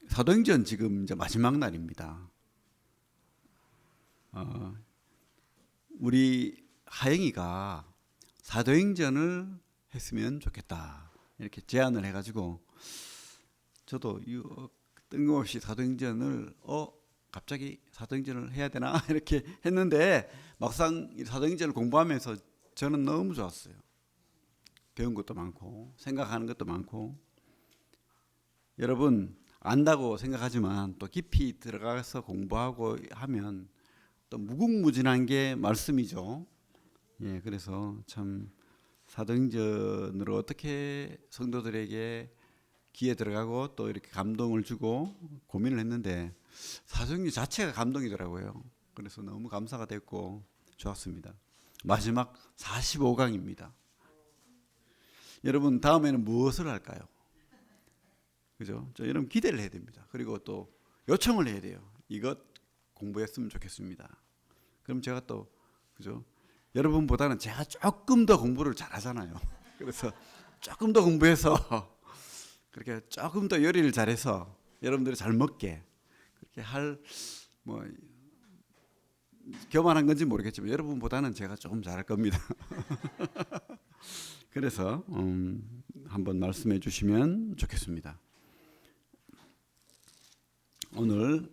사도행전 지금 이제 마지막 날입니다. 우리 하영이가 사도행전을 했으면 좋겠다 이렇게 제안을 해가지고 저도 뜬금없이 사도행전을 갑자기 사도행전을 해야 되나 이렇게 했는데 막상 사도행전을 공부하면서 저는 너무 좋았어요. 배운 것도 많고 생각하는 것도 많고. 여러분 안다고 생각하지만 또 깊이 들어가서 공부하고 하면 또 무궁무진한 게 말씀이죠. 예, 그래서 참 사도행전으로 어떻게 성도들에게 귀에 들어가고 또 이렇게 감동을 주고 고민을 했는데 사도행전 자체가 감동이더라고요. 그래서 너무 감사가 됐고 좋았습니다. 마지막 45강입니다. 여러분 다음에는 무엇을 할까요? 그죠? 여러분 기대를 해야 됩니다. 그리고 또 요청을 해야 돼요. 이것 공부했으면 좋겠습니다. 그럼 제가 또 그죠? 여러분보다는 제가 조금 더 공부를 잘하잖아요. 그래서 조금 더 공부해서 그렇게 조금 더 요리를 잘해서 여러분들이 잘 먹게 그렇게 할 뭐 교만한 건지 모르겠지만 여러분보다는 제가 조금 잘할 겁니다. 그래서 한번 말씀해 주시면 좋겠습니다. 오늘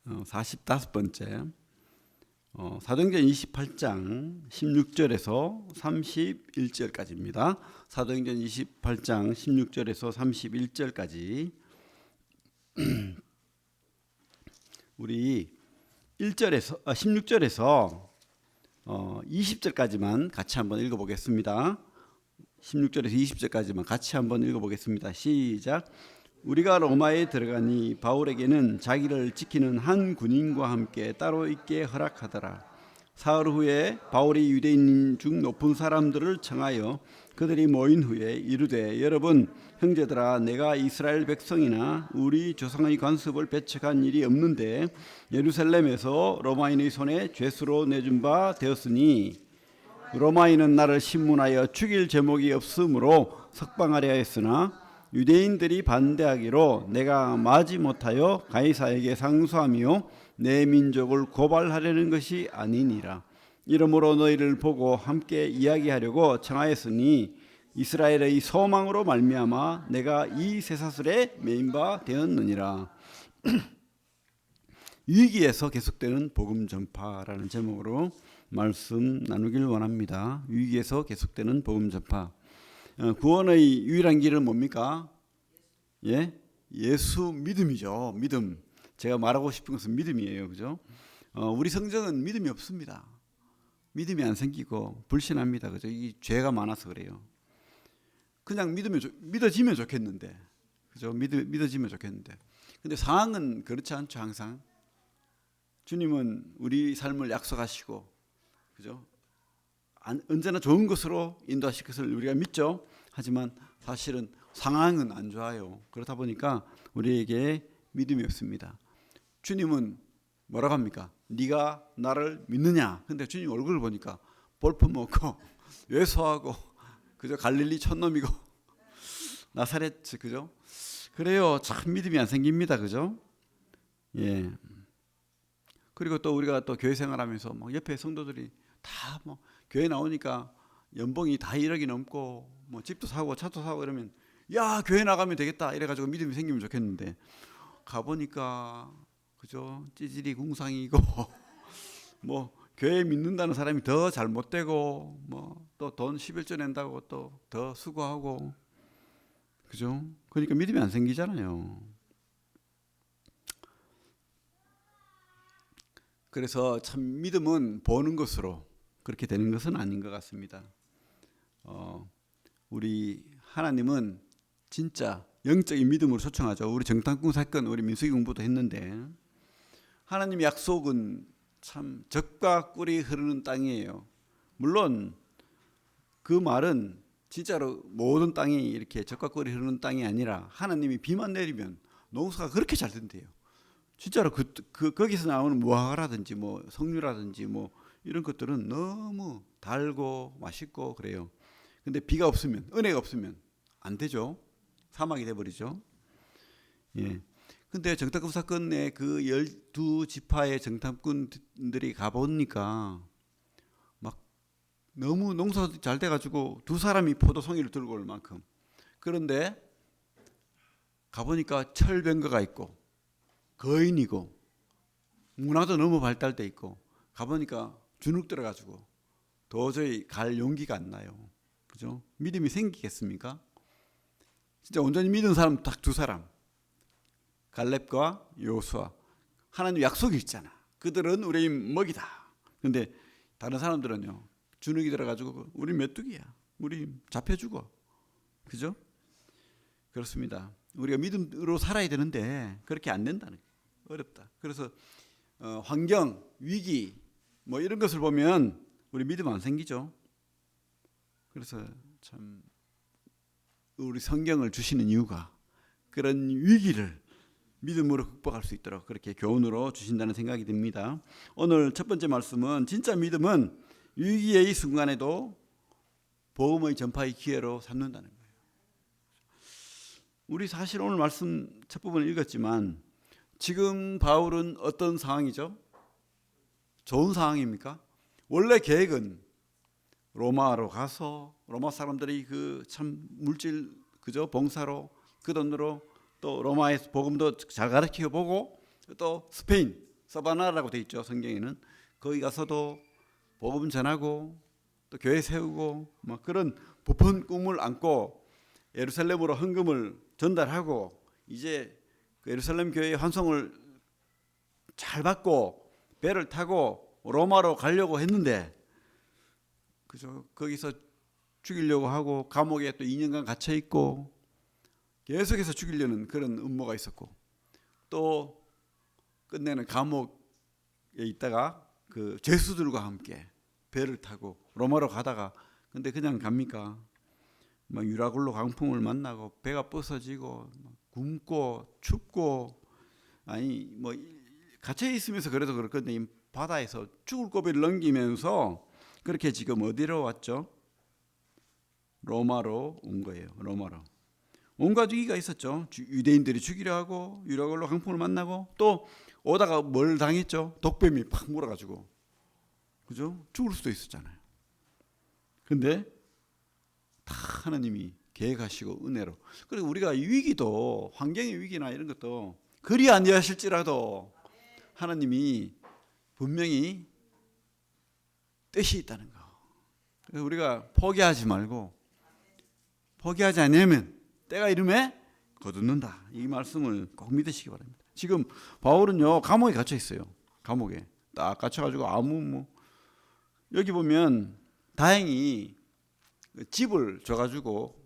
45번째 사도행전 28장 16절에서 31절까지입니다. 사도행전 28장 16절에서 31절까지 우리 16절에서 20절까지만 같이 한번 읽어보겠습니다. 16절에서 20절까지만 같이 한번 읽어보겠습니다. 시작. 우리가 로마에 들어가니 바울에게는 자기를 지키는 한 군인과 함께 따로 있게 허락하더라. 사흘 후에 바울이 유대인 중 높은 사람들을 청하여 그들이 모인 후에 이르되 여러분 형제들아 내가 이스라엘 백성이나 우리 조상의 관습을 배척한 일이 없는데 예루살렘에서 로마인의 손에 죄수로 내준 바 되었으니 로마인은 나를 신문하여 죽일 제목이 없으므로 석방하려 했으나 유대인들이 반대하기로 내가 마지못하여 가이사에게 상소하며 내 민족을 고발하려는 것이 아니니라. 이러므로 너희를 보고 함께 이야기하려고 청하였으니 이스라엘의 소망으로 말미암아 내가 이 쇠사슬에 매인 바 되었느니라. 위기에서 계속되는 복음 전파라는 제목으로 말씀 나누길 원합니다. 위기에서 계속되는 복음 전파. 구원의 유일한 길은 뭡니까? 예? 예수 믿음이죠. 믿음. 제가 말하고 싶은 것은 믿음이에요. 그죠? 우리 성정은 믿음이 없습니다. 믿음이 안 생기고 불신합니다. 그죠? 이 죄가 많아서 그래요. 그냥 믿어지면 좋겠는데. 그죠? 믿어지면 좋겠는데. 근데 상황은 그렇지 않죠, 항상. 주님은 우리 삶을 약속하시고, 그죠? 언제나 좋은 것으로 인도하실 것을 우리가 믿죠. 하지만 사실은 상황은 안 좋아요. 그렇다 보니까 우리에게 믿음이 없습니다. 주님은 뭐라고 합니까? 네가 나를 믿느냐? 근데 주님 얼굴을 보니까 볼품없고 왜소하고 그죠? 갈릴리 촌놈이고 나사렛 그죠? 그래요. 참 믿음이 안 생깁니다. 그죠? 예. 그리고 또 우리가 또 교회 생활하면서 막 옆에 성도들이 다 뭐 교회 나오니까 연봉이 다 1억이 넘고 뭐 집도 사고 차도 사고 이러면 야 교회 나가면 되겠다 이래가지고 믿음이 생기면 좋겠는데 가보니까 그죠 찌질이 궁상이고 뭐 교회 믿는다는 사람이 더 잘못되고 뭐 또 돈 11조 낸다고 또 더 수고하고 그죠 그러니까 믿음이 안 생기잖아요. 그래서 참 믿음은 보는 것으로 그렇게 되는 것은 아닌 것 같습니다. 우리 하나님은 진짜 영적인 믿음으로 초청하죠. 우리 정탐꾼 사건, 우리 민수기 공부도 했는데 하나님의 약속은 참 젖과 꿀이 흐르는 땅이에요. 물론 그 말은 진짜로 모든 땅이 이렇게 젖과 꿀이 흐르는 땅이 아니라 하나님이 비만 내리면 농사가 그렇게 잘 된대요. 진짜로 거기서 나오는 무화과라든지 뭐 석류라든지 뭐 이런 것들은 너무 달고 맛있고 그래요. 근데 비가 없으면 은혜가 없으면 안 되죠. 사막이 돼버리죠. 예. 근데 정탐꾼 사건에 그 12지파의 정탐꾼들이 가보니까 막 너무 농사 잘 돼가지고 두 사람이 포도송이를 들고 올 만큼. 그런데 가보니까 철병거가 있고 거인이고 문화도 너무 발달돼 있고 가보니까 주눅 들어가지고 도저히 갈 용기가 안 나요. 그죠? 믿음이 생기겠습니까? 진짜 온전히 믿은 사람 딱 두 사람. 갈렙과 여호수아. 하나님 약속이 있잖아. 그들은 우리의 먹이다. 근데 다른 사람들은요. 주눅이 들어가지고 우리 메뚜기야. 우리 잡혀 죽어. 그죠? 그렇습니다. 우리가 믿음으로 살아야 되는데 그렇게 안 된다는 거예요. 어렵다. 그래서 환경, 위기 뭐 이런 것을 보면 우리 믿음 안 생기죠. 그래서 참 우리 성경을 주시는 이유가 그런 위기를 믿음으로 극복할 수 있도록 그렇게 교훈으로 주신다는 생각이 듭니다. 오늘 첫 번째 말씀은 진짜 믿음은 위기의 순간에도 복음의 전파의 기회로 삼는다는 거예요. 우리 사실 오늘 말씀 첫 부분을 읽었지만 지금 바울은 어떤 상황이죠? 좋은 상황입니까? 원래 계획은 로마로 가서 로마 사람들이 그 참 물질 그죠 봉사로 그 돈으로 또 로마에서 복음도 잘 가르쳐 보고 또 스페인 서바나라고 돼 있죠 성경에는 거기 가서도 복음 전하고 또 교회 세우고 막 그런 부푼 꿈을 안고 예루살렘으로 헌금을 전달하고 이제 그 예루살렘 교회의 환송을 잘 받고 배를 타고 로마로 가려고 했는데 그죠 거기서 죽이려고 하고 감옥에 또 2년간 갇혀 있고 계속해서 죽이려는 그런 음모가 있었고 또 끝내는 감옥에 있다가 그 죄수들과 함께 배를 타고 로마로 가다가 근데 그냥 갑니까? 막 유라굴로 강풍을 만나고 배가 부서지고 굶고 춥고 아니 뭐 갇혀 있으면서 그래도 그럴 건데 이 바다에서 죽을 고비를 넘기면서 그렇게 지금 어디로 왔죠? 로마로 온 거예요. 로마로. 온갖 위기가 있었죠. 유대인들이 죽이려 하고 유라굴로 강풍을 만나고 또 오다가 뭘 당했죠? 독뱀이 팍 물어가지고 그죠? 죽을 수도 있었잖아요. 근데 다 하나님이 계획하시고 은혜로. 그리고 우리가 위기도 환경의 위기나 이런 것도 그리 아니하실지라도 하나님이 분명히 뜻이 있다는 거. 그래서 우리가 포기하지 말고 포기하지 않으면 때가 이름에 거두는다. 이 말씀을 꼭 믿으시기 바랍니다. 지금 바울은요 감옥에 갇혀 있어요. 감옥에 딱 갇혀가지고 아무 뭐 여기 보면 다행히 집을 줘가지고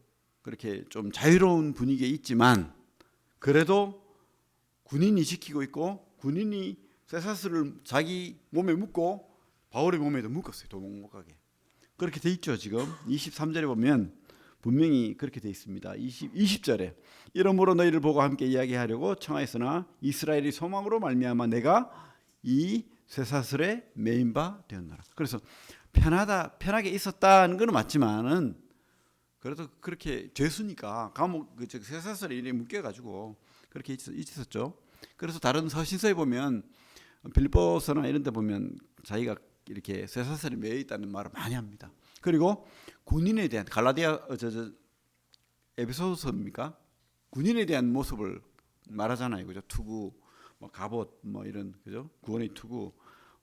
그렇게 좀 자유로운 분위기에 있지만 그래도 군인이 지키고 있고 군인이 쇠사슬을 자기 몸에 묶고 바울의 몸에도 묶었어요. 도망 못 가게. 그렇게 돼 있죠. 지금 23절에 보면 분명히 그렇게 돼 있습니다. 20절에 이러므로 너희를 보고 함께 이야기하려고 청하였으나 이스라엘이 소망으로 말미암아 내가 이 쇠사슬에 매인 바 되었노라. 그래서 편하게 있었다는 건 맞지만은 그래도 그렇게 죄수니까 감옥 그 쇠사슬에 이렇게 묶여가지고 그렇게 있었죠. 그래서 다른 서신서에 보면 빌립보서나 이런 데 보면 자기가 이렇게 쇠사슬에 매여 있다는 말을 많이 합니다. 그리고 군인에 대한 갈라디아 에베소서입니까? 군인에 대한 모습을 말하잖아요. 그죠? 투구, 뭐 갑옷, 뭐 이런 그죠? 구원의 투구,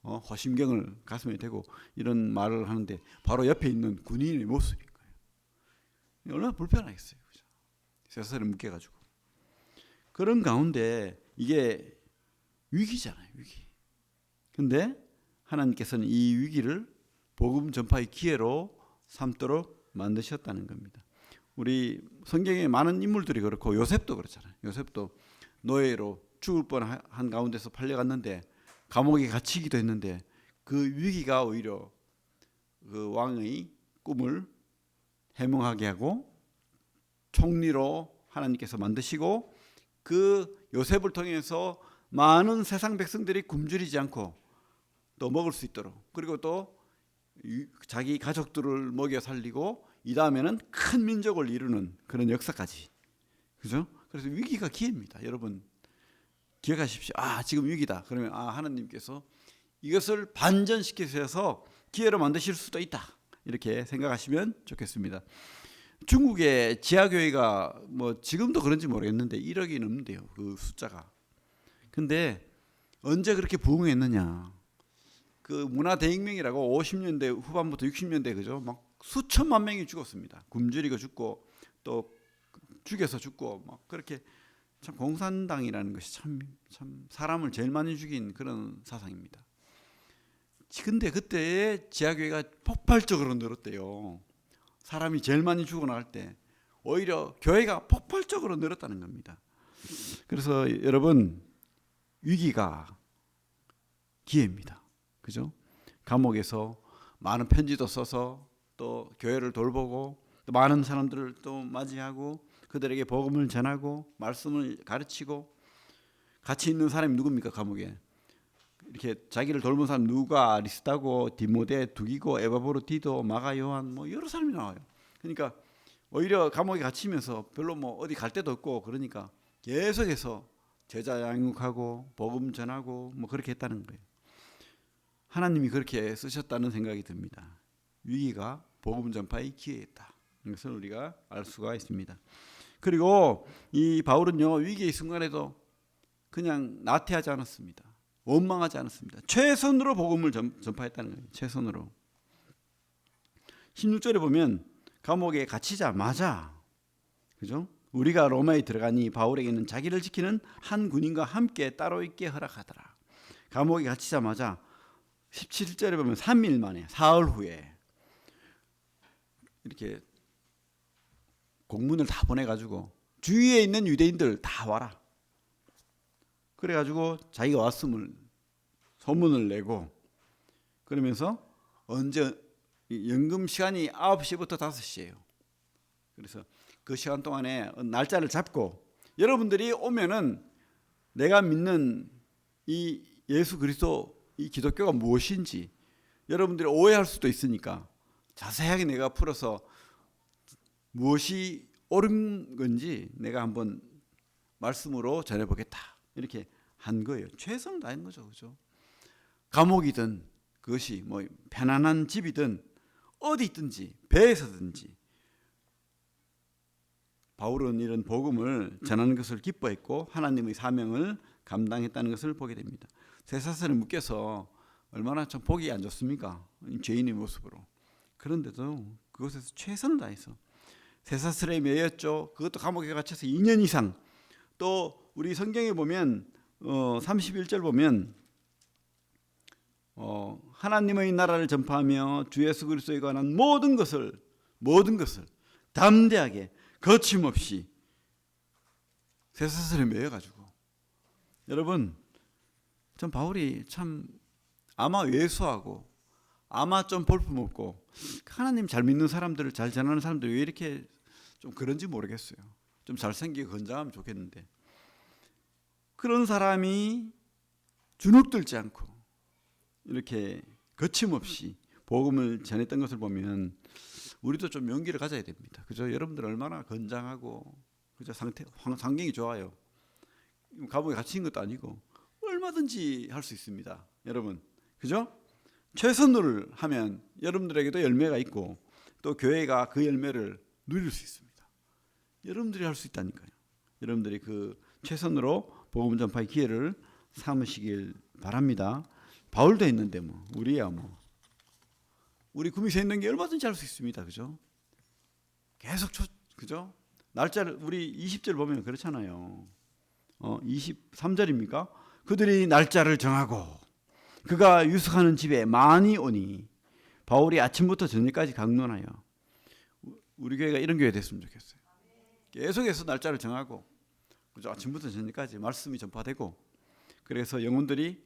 허심경을 가슴에 대고 이런 말을 하는데 바로 옆에 있는 군인의 모습인 거예요. 얼마나 불편하겠어요. 그죠? 쇠사슬에 묶여가지고 그런 가운데 이게 위기잖아요. 위기. 근데 하나님께서는 이 위기를 복음 전파의 기회로 삼도록 만드셨다는 겁니다. 우리 성경에 많은 인물들이 그렇고 요셉도 그렇잖아요. 요셉도 노예로 죽을 뻔한 가운데서 팔려갔는데 감옥에 갇히기도 했는데 그 위기가 오히려 그 왕의 꿈을 해몽하게 하고 총리로 하나님께서 만드시고 그 요셉을 통해서 많은 세상 백성들이 굶주리지 않고 또 먹을 수 있도록 그리고 또 자기 가족들을 먹여 살리고 이 다음에는 큰 민족을 이루는 그런 역사까지 그죠? 그래서 위기가 기회입니다. 여러분 기억하십시오. 지금 위기다. 그러면 하나님께서 이것을 반전시키셔서 기회로 만드실 수도 있다. 이렇게 생각하시면 좋겠습니다. 중국의 지하교회가 지금도 그런지 모르겠는데 1억이 넘는데요. 그 숫자가. 근데 언제 그렇게 부흥했느냐? 그 문화대혁명이라고 50년대 후반부터 60년대 그죠? 막 수천만 명이 죽었습니다. 굶주리고 죽고 또 죽여서 죽고 막 그렇게 참 공산당이라는 것이 참 사람을 제일 많이 죽인 그런 사상입니다. 근데 그때 지하교회가 폭발적으로 늘었대요. 사람이 제일 많이 죽어나갈 때 오히려 교회가 폭발적으로 늘었다는 겁니다. 그래서 여러분 위기가 기회입니다. 그죠? 감옥에서 많은 편지도 써서 또 교회를 돌보고 또 많은 사람들을 또 맞이하고 그들에게 복음을 전하고 말씀을 가르치고 같이 있는 사람이 누굽니까? 감옥에 이렇게 자기를 돌본 사람 누가, 아리스다고, 디모데, 두기고, 에바브로디도, 마가 요한 여러 사람이 나와요. 그러니까 오히려 감옥에 갇히면서 별로 어디 갈 데도 없고 그러니까 계속해서 제자 양육하고 복음 전하고 그렇게 했다는 거예요. 하나님이 그렇게 쓰셨다는 생각이 듭니다. 위기가 복음 전파의 기회였다. 이것을 우리가 알 수가 있습니다. 그리고 이 바울은요 위기의 순간에도 그냥 나태하지 않았습니다. 원망하지 않았습니다. 최선으로 복음을 전파했다는 거예요. 최선으로. 16절에 보면 감옥에 갇히자마자 그죠? 우리가 로마에 들어가니 바울에게는 자기를 지키는 한 군인과 함께 따로 있게 허락하더라. 감옥에 갇히자마자 17절에 보면 3일 만에 사흘 후에 이렇게 공문을 다 보내가지고 주위에 있는 유대인들 다 와라. 그래가지고 자기가 왔음을 소문을 내고 그러면서 언제 연금 시간이 9시부터 5시예요. 그래서 그 시간 동안에 날짜를 잡고 여러분들이 오면은 내가 믿는 이 예수 그리스도 이 기독교가 무엇인지 여러분들이 오해할 수도 있으니까 자세하게 내가 풀어서 무엇이 옳은 건지 내가 한번 말씀으로 전해보겠다. 이렇게 한 거예요. 최선을 다한 거죠. 그죠? 감옥이든 그것이 편안한 집이든 어디 있든지 배에서든지 바울은 이런 복음을 전하는 것을 기뻐했고 하나님의 사명을 감당했다는 것을 보게 됩니다. 쇠사슬에 묶여서 얼마나 참 보기 안 좋습니까? 죄인의 모습으로. 그런데도 그것에서 최선을 다해서 쇠사슬에 매였죠. 그것도 감옥에 갇혀서 2년 이상. 또 우리 성경에 보면 31절 보면 하나님의 나라를 전파하며 주 예수 그리스도에 관한 모든 것을 담대하게 거침없이 쇠사슬에 매여가지고 여러분 전 바울이 참 아마 왜소하고 아마 좀 볼품없고 하나님 잘 믿는 사람들을 잘 전하는 사람들이 왜 이렇게 좀 그런지 모르겠어요. 좀 잘생기고 건장하면 좋겠는데 그런 사람이 주눅들지 않고 이렇게 거침없이 복음을 전했던 것을 보면 우리도 좀 용기를 가져야 됩니다. 그죠? 여러분들 얼마나 건장하고 그죠? 상경이 좋아요. 감옥에 갇힌 것도 아니고 얼마든지 할 수 있습니다. 여러분, 그죠? 최선을 하면 여러분들에게도 열매가 있고 또 교회가 그 열매를 누릴 수 있습니다. 여러분들이 할 수 있다니까요. 여러분들이 그 최선으로 복음 전파의 기회를 삼으시길 바랍니다. 바울도 했는데 우리야 우리 구미에 있는 게 얼마든지 할 수 있습니다. 그죠? 계속 그죠? 날짜를 우리 20절 보면 그렇잖아요. 23절입니까? 그들이 날짜를 정하고 그가 유숙하는 집에 많이 오니 바울이 아침부터 저녁까지 강론하여 우리 교회가 이런 교회 됐으면 좋겠어요. 계속해서 날짜를 정하고 그죠? 아침부터 저녁까지 말씀이 전파되고 그래서 영혼들이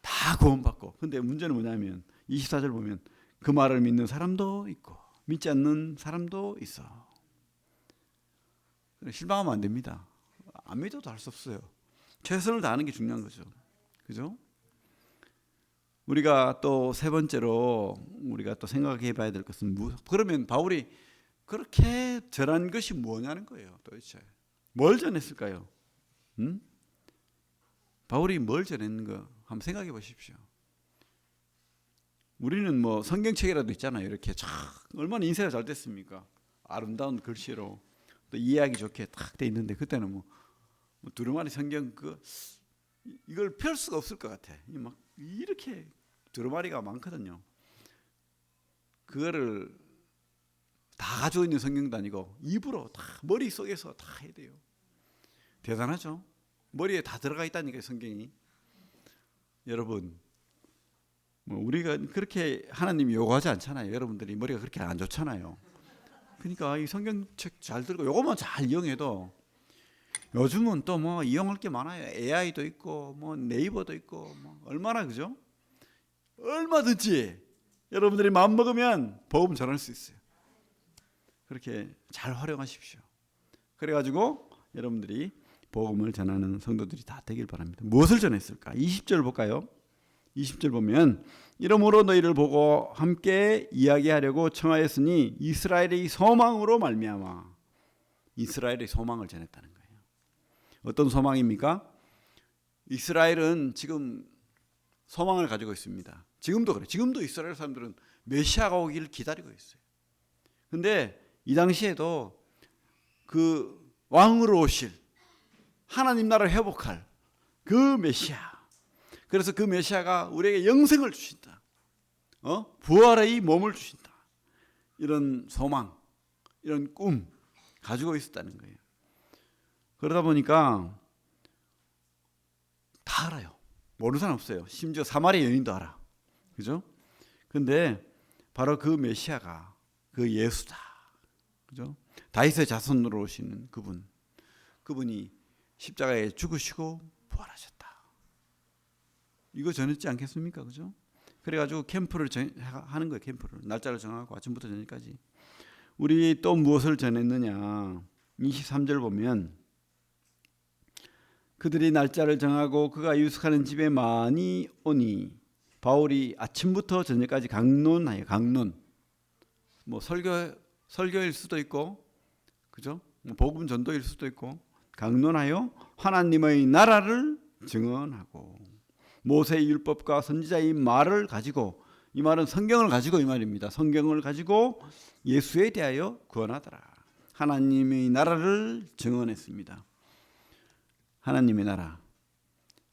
다 구원받고 근데 문제는 뭐냐면 24절 보면 그 말을 믿는 사람도 있고 믿지 않는 사람도 있어. 실망하면 안 됩니다. 안 믿어도 할 수 없어요. 최선을 다하는 게 중요한 거죠. 그죠? 우리가 또 세 번째로 우리가 또 생각해 봐야 될 것은 그러면 바울이 그렇게 절한 것이 뭐냐는 거예요. 도대체 뭘 전했을까요? 바울이 뭘 전했는가 한번 생각해 보십시오. 우리는 뭐 성경책이라도 있잖아요. 이렇게 참 얼마나 인쇄가 잘 됐습니까? 아름다운 글씨로 또 이해하기 좋게 탁 돼 있는데 그때는 뭐 두루마리 성경 이걸 펼 수가 없을 것 같아. 막 이렇게 두루마리가 많거든요. 그거를 다 가지고 있는 성경도 아니고 입으로 다 머릿속에서 다 해야 돼요. 대단하죠? 머리에 다 들어가 있다니까요, 성경이. 여러분, 뭐 우리가 그렇게 하나님이 요구하지 않잖아요. 여러분들이 머리가 그렇게 안 좋잖아요. 그러니까 이 성경책 잘 들고 요것만 잘 이용해도 요즘은 또 뭐 이용할 게 많아요. AI도 있고 뭐 네이버도 있고 뭐 얼마나 그죠? 얼마든지 여러분들이 마음 먹으면 복음 전할 수 있어요. 그렇게 잘 활용하십시오. 그래가지고 여러분들이 복음을 전하는 성도들이 다 되길 바랍니다. 무엇을 전했을까? 20절 볼까요? 20절 보면 이러므로 너희를 보고 함께 이야기하려고 청하였으니 이스라엘의 소망으로 말미암아. 이스라엘의 소망을 전했다는 거예요. 어떤 소망입니까? 이스라엘은 지금 소망을 가지고 있습니다. 지금도 그래. 지금도 이스라엘 사람들은 메시아가 오기를 기다리고 있어요. 근데 이 당시에도 그 왕으로 오실 하나님 나라를 회복할 그 메시아, 그래서 그 메시아가 우리에게 영생을 주신다, 부활의 몸을 주신다, 이런 소망, 이런 꿈 가지고 있었다는 거예요. 그러다 보니까 다 알아요. 모르는 사람 없어요. 심지어 사마리아 여인도 알아. 그죠? 근데 바로 그 메시아가 그 예수다. 그죠? 다윗의 자손으로 오시는 그분이 십자가에 죽으시고 부활하셨다. 이거 전했지 않겠습니까? 그죠? 그래가지고 캠프를 하는 거예요. 캠프를 날짜를 정하고 아침부터 저녁까지. 우리 또 무엇을 전했느냐? 23절 보면 그들이 날짜를 정하고 그가 유숙하는 집에 많이 오니 바울이 아침부터 저녁까지 강론하여 강론. 뭐 설교일 수도 있고, 그죠? 뭐 복음 전도일 수도 있고, 강론하여 하나님의 나라를 증언하고 모세의 율법과 선지자의 말을 가지고, 이 말은 성경을 가지고 이 말입니다. 성경을 가지고 예수에 대하여 구원하더라. 하나님의 나라를 증언했습니다. 하나님의 나라.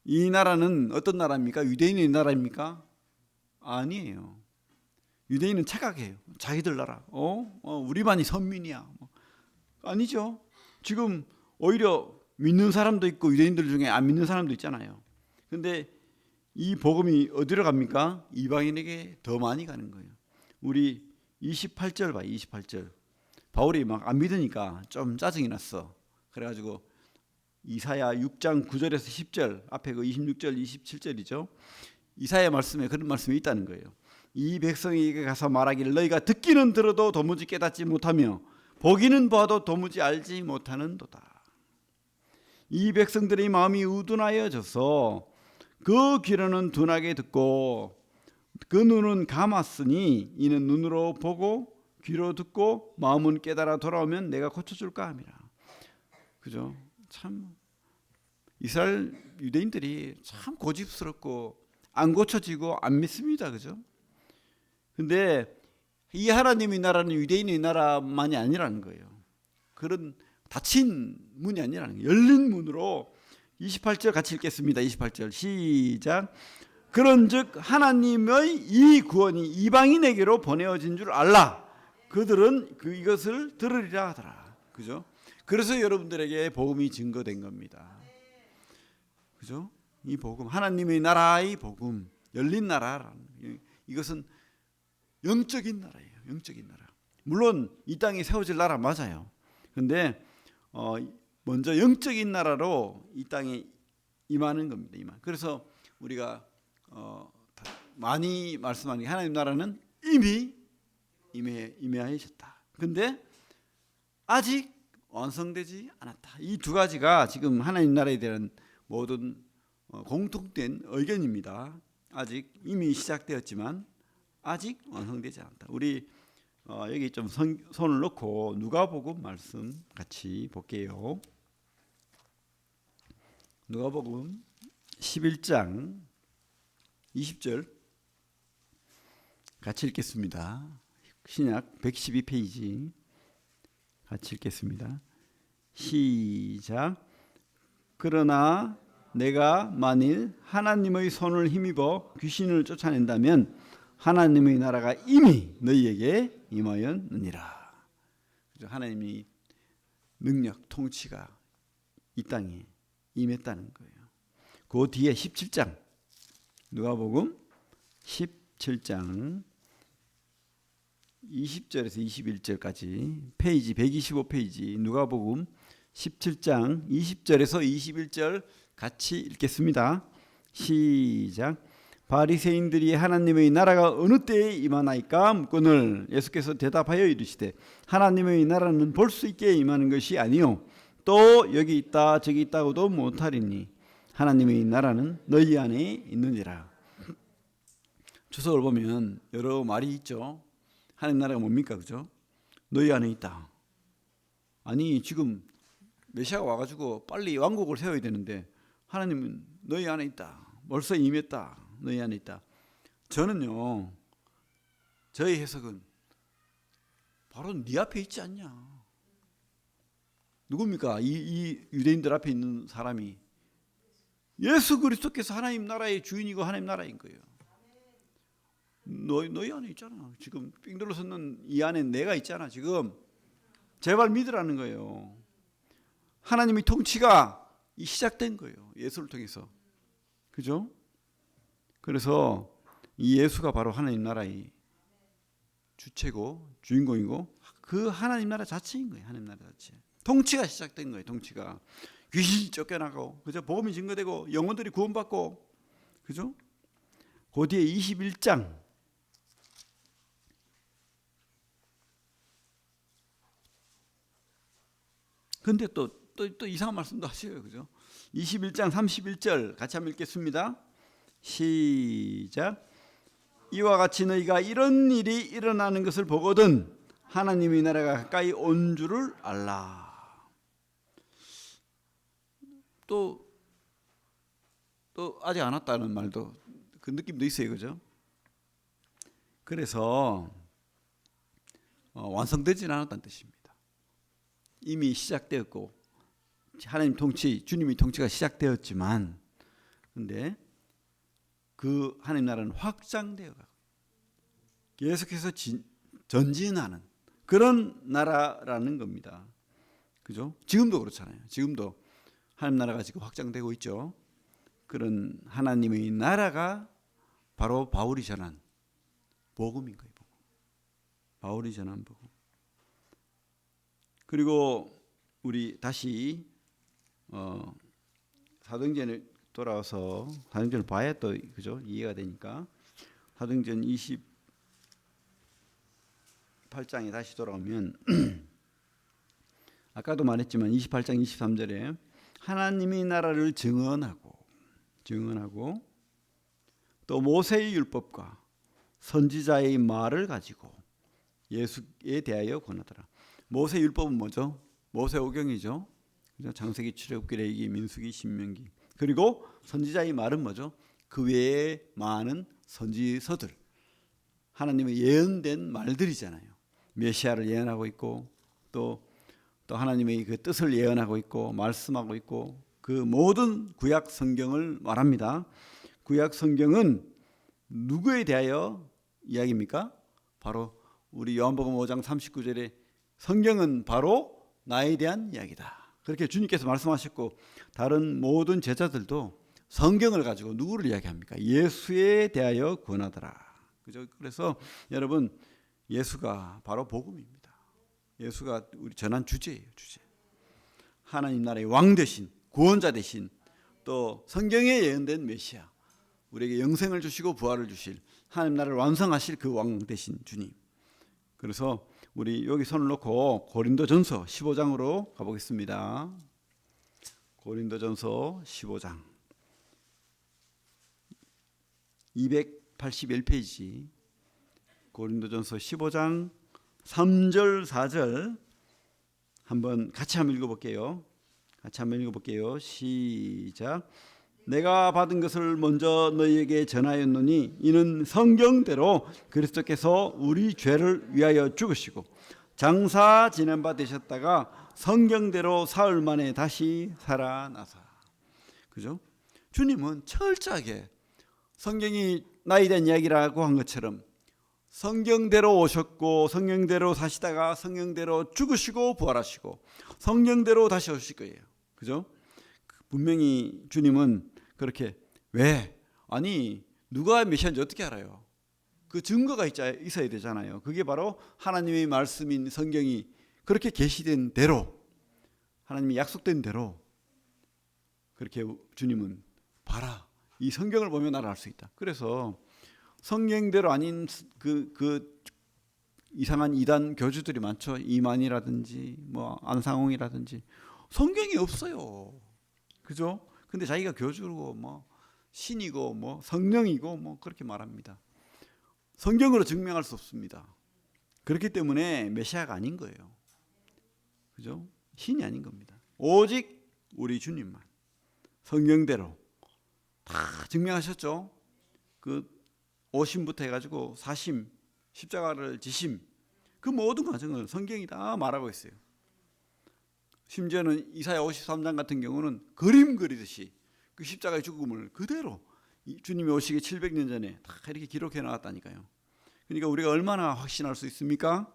이 나라는 어떤 나라입니까? 유대인의 나라입니까? 아니에요. 유대인은 착각해요. 자기들 나라. 우리만이 선민이야. 아니죠. 지금 오히려 믿는 사람도 있고 유대인들 중에 안 믿는 사람도 있잖아요. 근데 이 복음이 어디로 갑니까? 이방인에게 더 많이 가는 거예요. 우리 28절 봐. 28절. 바울이 막 안 믿으니까 좀 짜증이 났어. 그래가지고 이사야 6장 9절에서 10절 앞에 그 26절 27절이죠. 이사야 말씀에 그런 말씀이 있다는 거예요. 이 백성에게 가서 말하기를 너희가 듣기는 들어도 도무지 깨닫지 못하며 보기는 봐도 도무지 알지 못하는도다. 이 백성들의 마음이 우둔하여져서 그 귀로는 둔하게 듣고 그 눈은 감았으니 이는 눈으로 보고 귀로 듣고 마음은 깨달아 돌아오면 내가 고쳐줄까 함이라. 그죠? 참 이스라엘 유대인들이 참 고집스럽고 안 고쳐지고 안 믿습니다. 그죠? 근데 이 하나님의 나라는 유대인의 나라만이 아니라는 거예요. 그런 닫힌 문이 아니라는 거예요. 열린 문으로 28절 같이 읽겠습니다. 28절 시작. 그런즉 하나님의 이 구원이 이방인에게로 보내어진 줄 알라. 그들은 이것을 들으리라 하더라. 그죠? 그래서 여러분들에게 복음이 증거된 겁니다. 그죠? 이 복음, 하나님의 나라의 복음, 열린 나라라는 이것은 영적인 나라예요. 영적인 나라. 물론 이 땅에 세워질 나라 맞아요. 그런데 먼저 영적인 나라로 이 땅에 임하는 겁니다. 그래서 우리가 많이 말씀하는 게 하나님 나라는 이미 임하셨다. 근데 아직 완성되지 않았다. 이 두 가지가 지금 하나님 나라에 대한 모든 공통된 의견입니다. 아직 이미 시작되었지만 아직 완성되지 않았다. 우리 여기 좀 손을 놓고 누가복음 말씀 같이 볼게요. 누가복음 11장 20절 같이 읽겠습니다. 신약 112페이지 같이 읽겠습니다. 시작. 그러나 내가 만일 하나님의 손을 힘입어 귀신을 쫓아낸다면 하나님의 나라가 이미 너희에게 임하였느니라. 하나님이 능력, 통치가 이 땅에 임했다는 거예요. 그 뒤에 17장 누가복음 17장 20절에서 21절까지 페이지 125페이지 누가복음 17장 20절에서 21절 같이 읽겠습니다. 시작. 바리새인들이 하나님의 나라가 어느 때에 임하나이까 묻거늘 예수께서 대답하여 이르시되 하나님의 나라는 볼 수 있게 임하는 것이 아니요 또 여기 있다 저기 있다고도 못하리니 하나님의 나라는 너희 안에 있느니라. 주석을 보면 여러 말이 있죠. 하나님 나라가 뭡니까? 그죠? 너희 안에 있다. 아니 지금 메시아가 와가지고 빨리 왕국을 세워야 되는데 하나님은 너희 안에 있다. 벌써 임했다. 너희 안에 있다. 저는요, 저의 해석은 바로 네 앞에 있지 않냐. 누굽니까? 이 유대인들 앞에 있는 사람이 예수 그리스도께서 하나님 나라의 주인이고 하나님 나라인 거예요. 너희 안에 있잖아. 지금 삥 둘러서는 이 안에 내가 있잖아. 지금 제발 믿으라는 거예요. 하나님의 통치가 시작된 거예요. 예수를 통해서. 그죠? 그래서 이 예수가 바로 하나님 나라의 주체고 주인공이고 그 하나님 나라 자체인 거예요. 하나님 나라 자체. 통치가 시작된 거예요. 통치가. 귀신이 쫓겨나고 그죠? 복음이 증거되고 영혼들이 구원받고 그죠? 그 뒤에 21장 근데 또 이상한 말씀도 하셔요. 그죠? 21장 31절 같이 한번 읽겠습니다. 시작. 이와 같이 너희가 이런 일이 일어나는 것을 보거든 하나님의 나라가 가까이 온 줄을 알라. 또 아직 안 왔다는 말도 그 느낌도 있어요. 그죠? 그래서 완성되지는 않았다는 뜻입니다. 이미 시작되었고 하나님 통치, 주님의 통치가 시작되었지만 근데 그 하나님 나라는 확장되어 가고 계속해서 전진하는 그런 나라라는 겁니다. 그죠? 지금도 그렇잖아요. 지금도 하나님 나라가 지금 확장되고 있죠. 그런 하나님의 나라가 바로 바울이 전한 복음인 거예요. 복음. 바울이 전한 복음. 그리고 우리 다시 사도행전에 돌아와서 사도행전을 봐야 또 그죠? 이해가 되니까 사도행전 28장에 다시 돌아오면 아까도 말했지만 28장 23절에 하나님의 나라를 증언하고 또 모세의 율법과 선지자의 말을 가지고 예수에 대하여 권하더라. 모세 율법은 뭐죠? 모세오경이죠. 창세기, 출애굽기, 레위기, 민수기, 신명기. 그리고 선지자의 말은 뭐죠? 그 외에 많은 선지서들, 하나님의 예언된 말들이잖아요. 메시아를 예언하고 있고 또 하나님의 그 뜻을 예언하고 있고 말씀하고 있고 그 모든 구약 성경을 말합니다. 구약 성경은 누구에 대하여 이야기입니까? 바로 우리 요한복음 5장 39절에 성경은 바로 나에 대한 이야기다. 그렇게 주님께서 말씀하셨고 다른 모든 제자들도 성경을 가지고 누구를 이야기합니까? 예수에 대하여 권하더라. 그죠? 그래서 여러분 예수가 바로 복음입니다. 예수가 우리 전한 주제예요. 주제. 하나님 나라의 왕 되신 구원자 되신 또 성경에 예언된 메시아 우리에게 영생을 주시고 부활을 주실 하나님 나라를 완성하실 그 왕 되신 주님. 그래서 우리 여기 손을 놓고 고린도전서 15장으로 가보겠습니다. 고린도전서 15장 281페이지 고린도전서 15장 3절 4절 같이 한번 읽어볼게요. 같이 한번 읽어볼게요. 시작. 내가 받은 것을 먼저 너희에게 전하였노니 이는 성경대로 그리스도께서 우리 죄를 위하여 죽으시고 장사 지낸 바 되셨다가 성경대로 사흘 만에 다시 살아나사. 그죠? 주님은 철저하게 성경이 나에 대한 이야기라고 한 것처럼 성경대로 오셨고 성경대로 사시다가 성경대로 죽으시고 부활하시고 성경대로 다시 오실 거예요. 그죠? 분명히 주님은 그렇게 왜? 아니 누가 메시아인지 어떻게 알아요? 그 증거가 있어야 되잖아요. 그게 바로 하나님의 말씀인 성경이 그렇게 계시된 대로 하나님이 약속된 대로 그렇게 주님은 봐라. 이 성경을 보면 나를 알 수 있다. 그래서 성경대로 아닌 그 이상한 이단 교주들이 많죠. 이만이라든지 뭐 안상홍이라든지 성경이 없어요. 그죠? 근데 자기가 교주고 뭐 신이고 뭐 성령이고 뭐 그렇게 말합니다. 성경으로 증명할 수 없습니다. 그렇기 때문에 메시아가 아닌 거예요. 그죠? 신이 아닌 겁니다. 오직 우리 주님만 성경대로 다 증명하셨죠. 그 오심부터 해가지고 사심, 십자가를 지심 그 모든 과정을 성경이 다 말하고 있어요. 심지어는 이사야 53장 같은 경우는 그림 그리듯이 그 십자가의 죽음을 그대로 주님이 오시기 700년 전에 다 이렇게 기록해 놨다니까요. 그러니까 우리가 얼마나 확신할 수 있습니까?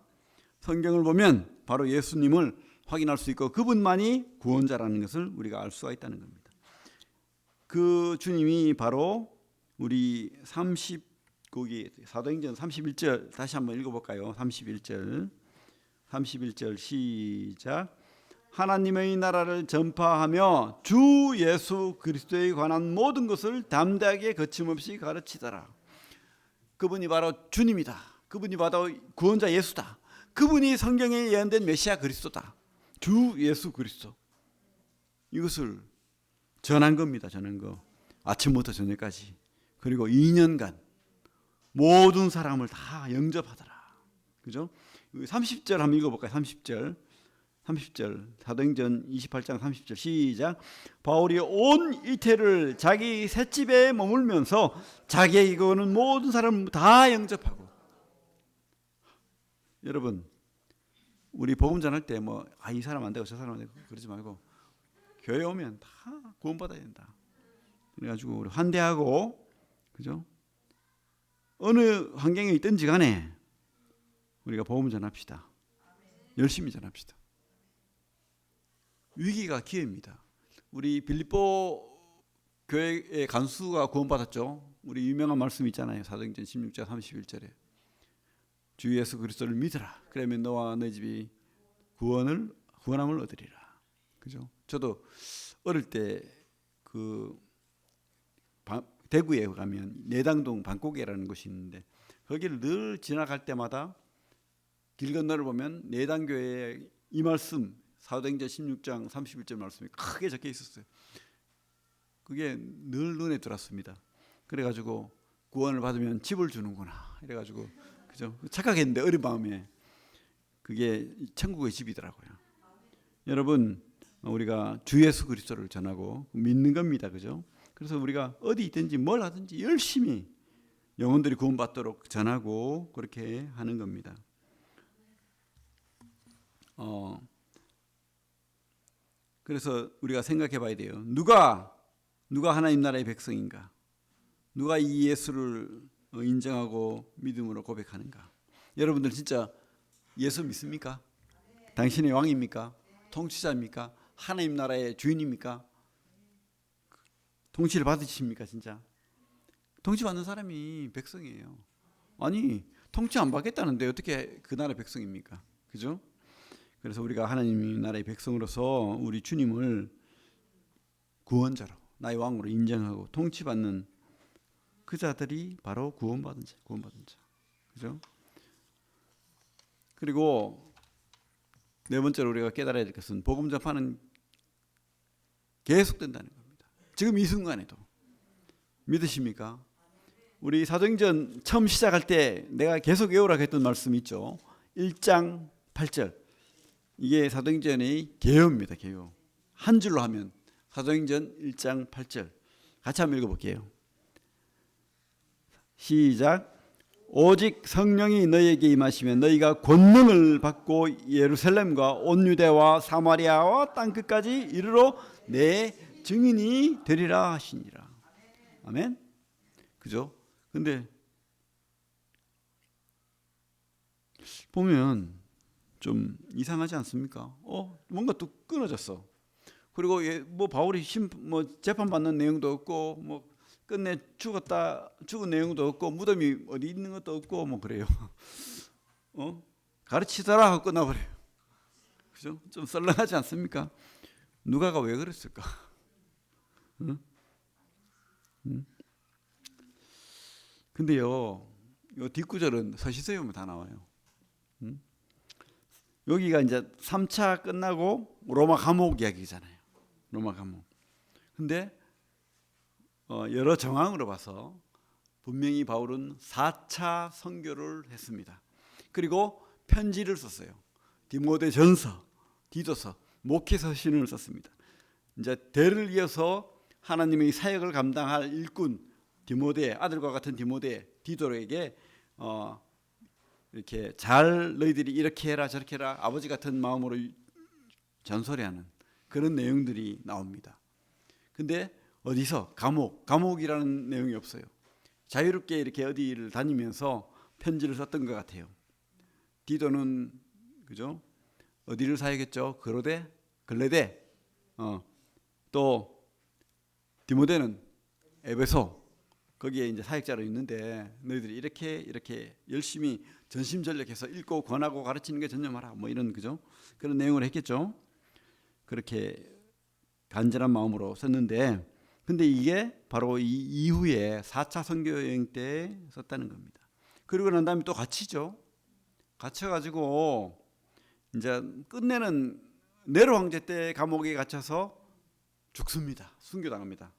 성경을 보면 바로 예수님을 확인할 수 있고 그분만이 구원자라는 것을 우리가 알 수가 있다는 겁니다. 그 주님이 바로 우리 거기 사도행전 31절 다시 한번 읽어볼까요? 31절 시작. 하나님의 나라를 전파하며 주 예수 그리스도에 관한 모든 것을 담대하게 거침없이 가르치더라. 그분이 바로 주님이다. 그분이 바로 구원자 예수다. 그분이 성경에 예언된 메시아 그리스도다. 주 예수 그리스도. 이것을 전한 겁니다. 전한 거. 아침부터 저녁까지. 그리고 2년간 모든 사람을 다 영접하더라. 그죠? 30절 한번 읽어볼까요? 30절 사도행전 28장 30절 시작. 바울이 온 이태를 자기 셋집에 머물면서 자기에게 오는 모든 사람을 다 영접하고. 여러분 우리 복음 전할 때 뭐 이 사람 안 되고 저 사람 안 되고 그러지 말고 교회 오면 다 구원받아야 된다. 그래가지고 우리 환대하고 그죠? 어느 환경에 있든지 간에 우리가 복음 전합시다. 열심히 전합시다. 위기가 기회입니다. 우리 빌립보 교회의 간수가 구원받았죠. 우리 유명한 말씀 있잖아요. 사도행전 16장 31절에 주 예수 그리스도를 믿으라. 그러면 너와 너 집이 구원함을 얻으리라. 그죠? 저도 어릴 때 그 대구에 가면 내당동 방고개라는 곳이 있는데 거기를 늘 지나갈 때마다 길 건너를 보면 내당교회의 이 말씀 사도행전 16장 31절 말씀이 크게 적혀 있었어요. 그게 늘 눈에 들었습니다. 그래가지고 구원을 받으면 집을 주는구나 이래가지고 그죠? 착각했는데 어린 마음에 그게 천국의 집이더라고요. 여러분 우리가 주 예수 그리스도를 전하고 믿는 겁니다. 그죠? 그래서 우리가 어디 있든지 뭘 하든지 열심히 영혼들이 구원받도록 전하고 그렇게 하는 겁니다. 그래서 우리가 생각해 봐야 돼요. 누가 하나님 나라의 백성인가? 누가 이 예수를 인정하고 믿음으로 고백하는가? 여러분들 진짜 예수 믿습니까? 당신의 왕입니까? 통치자입니까? 하나님 나라의 주인입니까? 통치를 받으십니까? 진짜 통치받는 사람이 백성이에요. 아니 통치 안 받겠다는데 어떻게 그 나라 백성입니까? 그죠? 그래서 우리가 하나님 나라의 백성으로서 우리 주님을 구원자로 나의 왕으로 인정하고 통치받는 그 자들이 바로 구원받은 자. 그죠? 그리고 네 번째로 우리가 깨달아야 될 것은 복음 전파는 계속된다는 겁니다. 지금 이 순간에도 믿으십니까? 우리 사도행전 처음 시작할 때 내가 계속 외우라고 했던 말씀이 있죠. 1장 8절. 이게 사도행전의 개요입니다. 개요. 한 줄로 하면 사도행전 1장 8절 같이 한번 읽어볼게요. 시작. 오직 성령이 너희에게 임하시면 너희가 권능을 받고 예루살렘과 온 유대와 사마리아와 땅끝까지 이르러 내 증인이 되리라 하시니라. 아멘. 그죠? 근데 보면 좀 이상하지 않습니까? 뭔가 또 끊어졌어. 그리고 뭐 바울이 재판 받는 내용도 없고 뭐 끝내 죽은 내용도 없고 무덤이 어디 있는 것도 없고 뭐 그래요. 가르치더라 하고 끝나버려요. 그죠? 좀 썰렁하지 않습니까? 누가가 왜 그랬을까? 응? 근데요, 요 뒷구절은 서시서에 보면 다 나와요. 여기가 이제 3차 끝나고 로마 감옥 이야기잖아요. 로마 감옥. 근데 여러 정황으로 봐서 분명히 바울은 4차 선교를 했습니다. 그리고 편지를 썼어요. 디모데전서, 디도서, 목회서신을 썼습니다. 이제 대를 이어서 하나님의 사역을 감당할 일꾼 디모데, 아들과 같은 디모데, 디도에게 이렇게 잘 너희들이 이렇게 해라 저렇게 해라 아버지 같은 마음으로 전설해하는 그런 내용들이 나옵니다. 근데 어디서 감옥이라는 내용이 없어요. 자유롭게 이렇게 어디를 다니면서 편지를 썼던 것 같아요. 디도는 그죠? 어디를 사역했죠? 글레데, 또 디모데는 에베소 거기에 이제 사역자로 있는데 너희들이 이렇게 열심히 전심전력해서 읽고 권하고 가르치는 게 전념하라 뭐 이런 그죠? 그런 내용을 했겠죠. 그렇게 간절한 마음으로 썼는데 근데 이게 바로 이 이후에 4차 선교 여행 때 썼다는 겁니다. 그리고 난 다음에 또 갇히죠. 갇혀가지고 이제 끝내는 네로 황제 때 감옥에 갇혀서 죽습니다. 순교당합니다.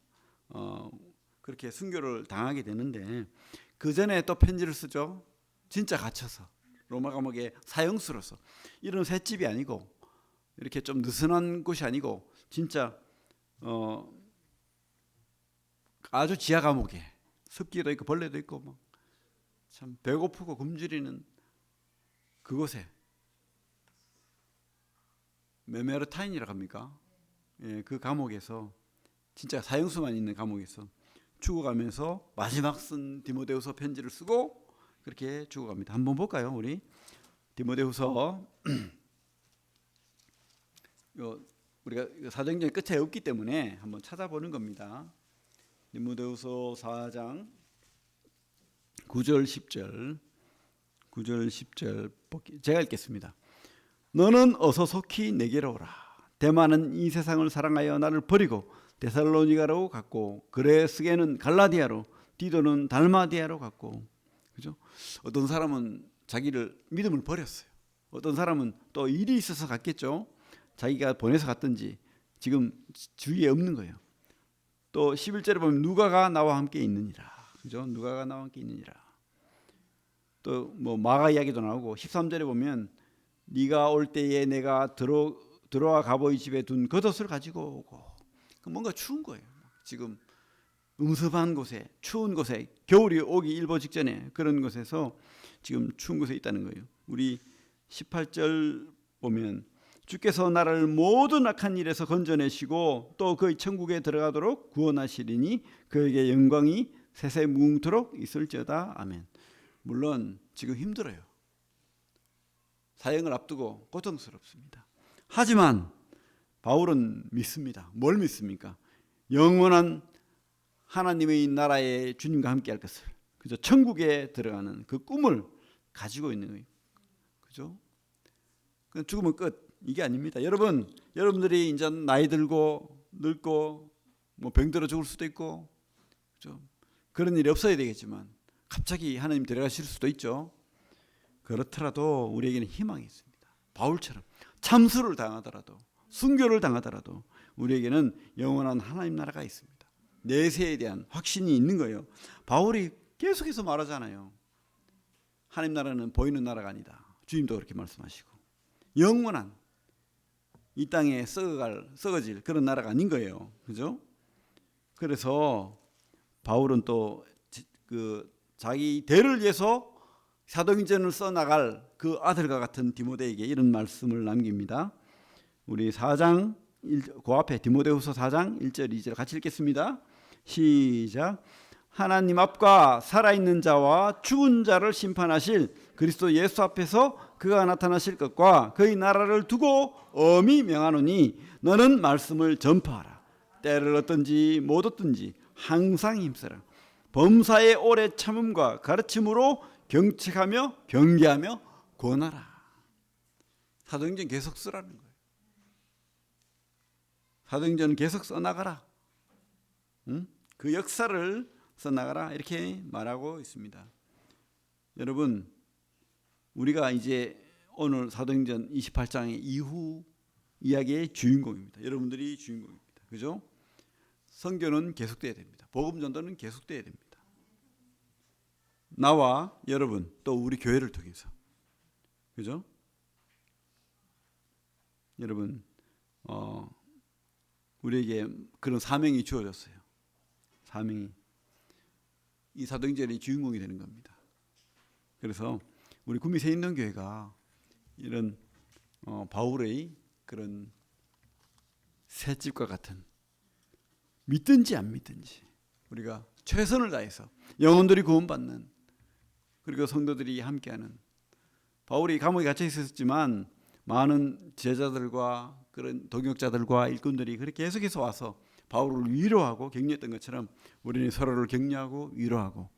그렇게 순교를 당하게 되는데 그 전에 또 편지를 쓰죠. 진짜 갇혀서 로마 감옥에 사형수로서 이런 셋집이 아니고 이렇게 좀 느슨한 곳이 아니고 진짜 아주 지하 감옥에 습기도 있고 벌레도 있고 막 참 배고프고 굶주리는 그곳에 메메르타인이라고 합니까? 예, 그 감옥에서 진짜 사형수만 있는 감옥에서 죽어가면서 마지막 쓴 디모데후서 편지를 쓰고 그렇게 죽어갑니다. 한번 볼까요, 우리 디모데후서. 우리가 사도행전 끝에 없기 때문에 한번 찾아보는 겁니다. 디모데후서 4장 9절 10절 제가 읽겠습니다. 너는 어서 속히 내게로 오라. 데마는 이 세상을 사랑하여 나를 버리고 데살로니가로 갔고 그레스게는 갈라디아로 디도는 달마디아로 갔고 그죠? 어떤 사람은 자기를 믿음을 버렸어요. 어떤 사람은 또 일이 있어서 갔겠죠. 자기가 보내서 갔든지 지금 주위에 없는 거예요. 또 11절에 보면 누가가 나와 함께 있느니라. 그죠? 누가가 나와 함께 있느니라. 또 뭐 마가 이야기도 나오고 13절에 보면 네가 올 때에 내가 들어와 가보이 집에 둔 겉옷을 가지고 오고. 뭔가 추운 거예요. 지금 음습한 곳에 추운 곳에 겨울이 오기 일보 직전에 그런 곳에서 지금 추운 곳에 있다는 거예요. 우리 18절 보면 주께서 나를 모든 악한 일에서 건져내시고 또 그의 천국에 들어가도록 구원하시리니 그에게 영광이 세세 무궁토록 있을지어다. 아멘. 물론 지금 힘들어요. 사형을 앞두고 고통스럽습니다. 하지만 바울은 믿습니다. 뭘 믿습니까? 영원한 하나님의 나라의 주님과 함께 할 것을. 그죠? 천국에 들어가는 그 꿈을 가지고 있는 거예요. 그죠? 죽으면 끝. 이게 아닙니다. 여러분들이 이제 나이 들고 늙고 뭐 병들어 죽을 수도 있고 그죠? 그런 일이 없어야 되겠지만 갑자기 하나님 데려가실 수도 있죠. 그렇더라도 우리에게는 희망이 있습니다. 바울처럼 참수를 당하더라도 순교를 당하더라도 우리에게는 영원한 하나님 나라가 있습니다. 내세에 대한 확신이 있는 거예요. 바울이 계속해서 말하잖아요. 하나님 나라는 보이는 나라가 아니다. 주님도 그렇게 말씀하시고 영원한 이 땅에 썩어질 그런 나라가 아닌 거예요. 그죠? 그래서 바울은 또 그 자기 대를 위해서 사도행전을 써나갈 그 아들과 같은 디모데에게 이런 말씀을 남깁니다. 우리 4장 그 앞에 디모데후서 4장 1절 2절 같이 읽겠습니다. 시작. 하나님 앞과 살아있는 자와 죽은 자를 심판하실 그리스도 예수 앞에서 그가 나타나실 것과 그의 나라를 두고 엄히 명하노니 너는 말씀을 전파하라. 때를 얻든지 못 얻든지 항상 힘쓰라. 범사의 오래 참음과 가르침으로 경책하며 경계하며 권하라. 사도행전 계속 쓰라는 거예요. 사도행전은 계속 써나가라. 그 역사를 써나가라 이렇게 말하고 있습니다. 여러분, 우리가 이제 오늘 사도행전 28장의 이후 이야기의 주인공입니다. 여러분들이 주인공입니다. 그죠? 선교는 계속돼야 됩니다. 복음 전도는 계속돼야 됩니다. 나와 여러분 또 우리 교회를 통해서. 그죠? 여러분 우리에게 그런 사명이 주어졌어요. 사명이 이 사도행전의 주인공이 되는 겁니다. 그래서 우리 구미 새인동교회가 이런 바울의 그런 셋집과 같은 믿든지 안 믿든지 우리가 최선을 다해서 영혼들이 구원받는 그리고 성도들이 함께하는 바울이 감옥에 갇혀 있었지만 많은 제자들과 그런 동역자들과 일꾼들이 그렇게 계속해서 와서 바울을 위로하고 격려했던 것처럼 우리는 서로를 격려하고 위로하고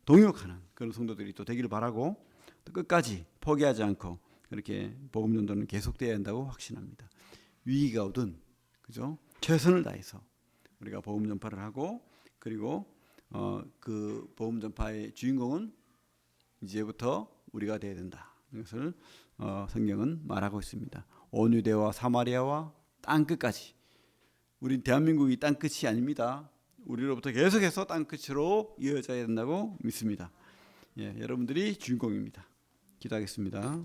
동역하는 그런 성도들이 또 되기를 바라고 또 끝까지 포기하지 않고 그렇게 복음 전도는 계속돼야 한다고 확신합니다. 위기가 오든 그죠? 최선을 다해서 우리가 복음 전파를 하고 그리고 그 복음 전파의 주인공은 이제부터 우리가 돼야 된다. 이것을 성경은 말하고 있습니다. 온 유대와 사마리아와 땅 끝까지. 우리 대한민국이 땅 끝이 아닙니다. 우리로부터 계속해서 땅 끝으로 이어져야 된다고 믿습니다. 예, 여러분들이 주인공입니다. 기도하겠습니다.